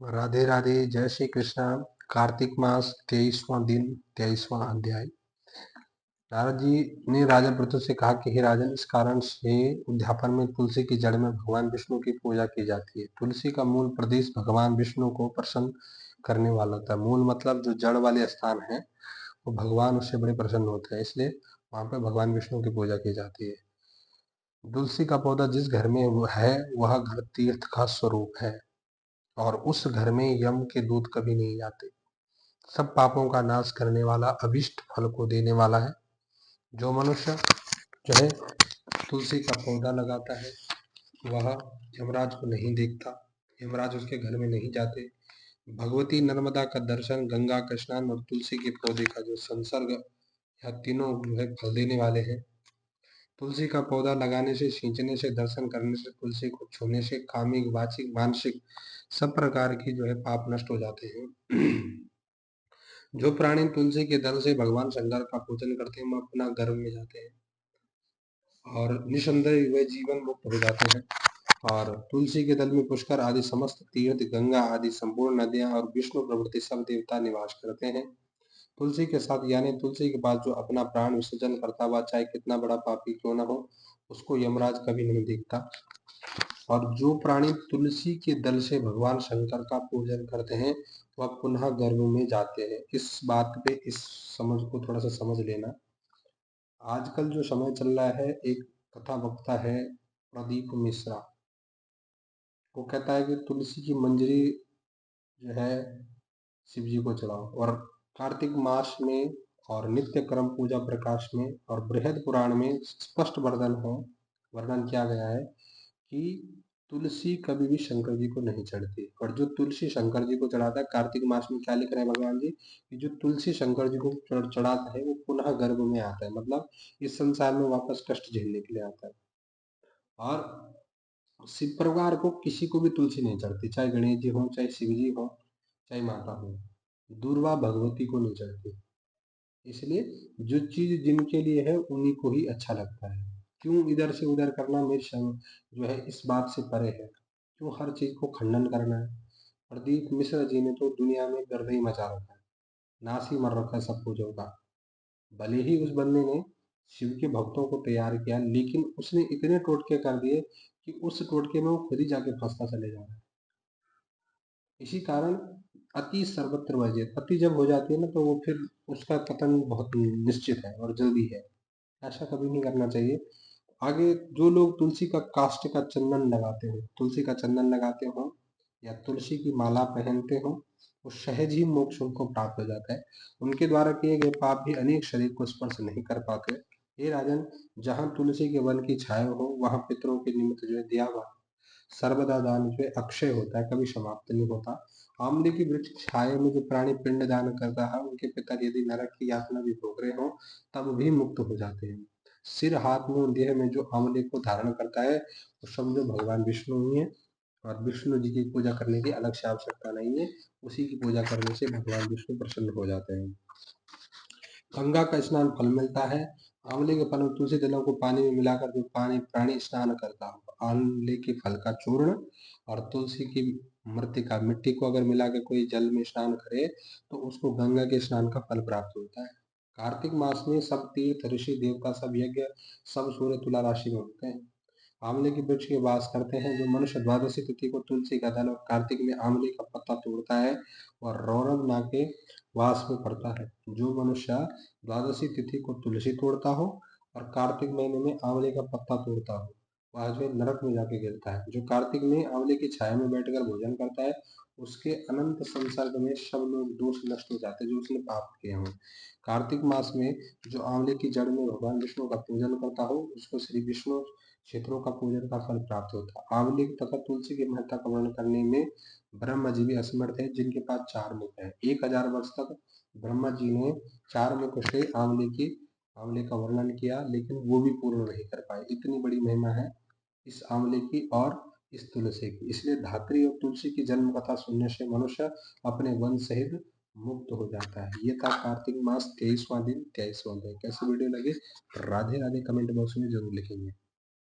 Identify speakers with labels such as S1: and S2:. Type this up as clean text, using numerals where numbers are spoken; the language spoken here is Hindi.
S1: राधे राधे, जय श्री कृष्णा। कार्तिक मास 23वां दिन, 23वां अध्याय। नारद जी ने राजा पृथु से कहा कि हे राजन, इस कारण से उद्यापन में तुलसी की जड़ में भगवान विष्णु की पूजा की जाती है। तुलसी का मूल प्रदेश भगवान विष्णु को प्रसन्न करने वाला होता है। मूल मतलब जो जड़ वाले स्थान है वो भगवान उससे बड़े प्रसन्न होते हैं, इसलिए वहां पर भगवान विष्णु की पूजा की जाती है। तुलसी का पौधा जिस घर में है वह घर तीर्थ का स्वरूप है और उस घर में यम के दूत कभी नहीं जाते। सब पापों का नाश करने वाला, अभिष्ट फल को देने वाला है। जो मनुष्य जो है तुलसी का पौधा लगाता है वह यमराज को नहीं देखता, यमराज उसके घर में नहीं जाते। भगवती नर्मदा का दर्शन, गंगा का स्नान और तुलसी के पौधे का जो संसर्ग, यह तीनों जो है फल देने वाले हैं। तुलसी का पौधा लगाने से, सींचने से, दर्शन करने से, तुलसी को छूने से कामिक, वाचिक, मानसिक सब प्रकार की जो है पाप नष्ट हो जाते हैं। जो प्राणी तुलसी के दल से भगवान शंकर का पूजन करते हैं, वह अपना गर्भ में जाते हैं और निसंदेह वे जीवन मुक्त हो जाते हैं। और तुलसी के दल में पुष्कर आदि समस्त तीर्थ, गंगा आदि संपूर्ण नदियां और विष्णु प्रभृति सब देवता निवास करते हैं। तुलसी के साथ यानी तुलसी के पास जो अपना प्राण विसर्जन करता हुआ, चाहे कितना बड़ा पापी क्यों न हो, उसको यमराज कभी नहीं देखता। और जो प्राणी तुलसी के दल से भगवान शंकर का पूजन करते हैं वह पुनः गर्भ में जाते हैं। इस बात पे इस समझ को थोड़ा सा समझ लेना। आजकल जो समय चल रहा है, एक कथा वक्ता है प्रदीप मिश्रा, वो कहता है कि तुलसी की मंजरी जो है शिव जी को चढ़ाओ। और कार्तिक मास में और नित्य कर्म पूजा प्रकाश में और बृहद पुराण में स्पष्ट वर्णन किया गया है कि तुलसी कभी भी शंकर जी को नहीं चढ़ती। और जो तुलसी शंकर जी को चढ़ाता है, कार्तिक मास में क्या लिख रहे हैं भगवान जी कि जो तुलसी शंकर जी को चढ़ाता है वो पुनः गर्भ में आता है, मतलब इस संसार में वापस कष्ट झेलने के लिए आता है। और शिव परिवार को किसी को भी तुलसी नहीं चढ़ती, चाहे गणेश जी हो, चाहे शिव जी हो, चाहे माता हो। दूर्वा भगवती को नहीं चढ़ती। इसलिए जो चीज जिनके लिए है उन्हीं को ही अच्छा लगता है। क्यों इधर से उधर करना मेरे जो है इस बात से परे है। क्यों हर चीज को खंडन करना है। प्रदीप मिश्र जी ने तो दुनिया में गर्द ही मचा रखा है, नाश ही मर रखा है सब पूजों का। भले ही उस बंदे ने शिव के भक्तों को तैयार किया, लेकिन उसने इतने टोटके कर दिए कि उस टोटके में वो खुद ही जाके फंसता चले जा रहा है। इसी कारण अति सर्वत्र वर्जित, अति जब हो जाती है ना तो वो फिर उसका पतन बहुत निश्चित है और जल्दी है। ऐसा कभी नहीं करना चाहिए। आगे जो लोग तुलसी का काष्ठ का चंदन लगाते हो, तुलसी का चंदन लगाते हो या तुलसी की माला पहनते हो, वो सहज ही मोक्ष उनको प्राप्त हो जाता है। उनके द्वारा किए गए पाप भी अनेक शरीर को स्पर्श नहीं कर पाते। हे राजन, जहाँ तुलसी के वन की छाया हो वहां पितरों के निमित्त जो है दिया हुआ सर्वदा दान जो है अक्षय होता है, कभी समाप्त नहीं होता। आमले की वृक्ष छाया में जो प्राणी पिंड दान करता है, उनके पितर यदि नरक की यातना भी भोग रहे हो तब भी मुक्त हो जाते हैं। सिर, हाथ में, देह में जो आमले को धारण करता है वो समझो भगवान विष्णु ही है। और विष्णु जी की पूजा करने की अलग से आवश्यकता नहीं है, उसी की पूजा करने से भगवान विष्णु प्रसन्न हो जाते हैं। गंगा का स्नान फल मिलता है। आंवले के फल और तुलसी दलों को पानी में मिलाकर जो पानी प्राणी स्नान करता हो, आंवले के फल का चूर्ण और तुलसी की मृतिका, मिट्टी को अगर मिला के कोई जल में स्नान करे तो उसको गंगा के स्नान का फल प्राप्त होता है। कार्तिक मास में सब तीर्थ, ऋषि, देवता, सब यज्ञ, सब सूर्य तुला राशि में होते हैं। आंवले के वृक्ष के वास करते हैं। जो मनुष्य द्वादशी तिथि को तुलसी का दल और कार्तिक में आंवले का पत्ता तोड़ता है और रौनक ना के वास में पड़ता है। जो मनुष्य द्वादशी तिथि को तुलसी तोड़ता हो और कार्तिक महीने में आंवले का पत्ता तोड़ता हो, वह जो है नरक में जाके गिरता है। जो कार्तिक में आंवले की छाया में बैठकर भोजन करता है, उसके अनंत संसर्ग में सब लोग दोष नष्ट हो जाते हैं जो उसने पाप किए हों। कार्तिक मास में जो आंवले की जड़ में भगवान विष्णु का पूजन करता हो, उसको श्री विष्णु क्षेत्रों का पूजन का फल प्राप्त होता है। आंवले तथा तुलसी की महत्ता का वर्णन करने में ब्रह्मा जी भी असमर्थ है, जिनके पास चार मुख है। 1000 वर्ष तक ब्रह्मा जी ने चार मुख से आंवले का वर्णन किया, लेकिन वो भी पूर्ण नहीं कर पाए। इतनी बड़ी महिमा है इस आंवले की और इस तुलसी की। इसलिए धात्री और तुलसी की जन्म कथा सुनने से मनुष्य अपने वंश सहित मुक्त हो जाता है। ये था कार्तिक मास 23वां दिन 23वां अध्याय। कैसी वीडियो लगी? राधे राधे कमेंट बॉक्स में जरूर लिखेंगे।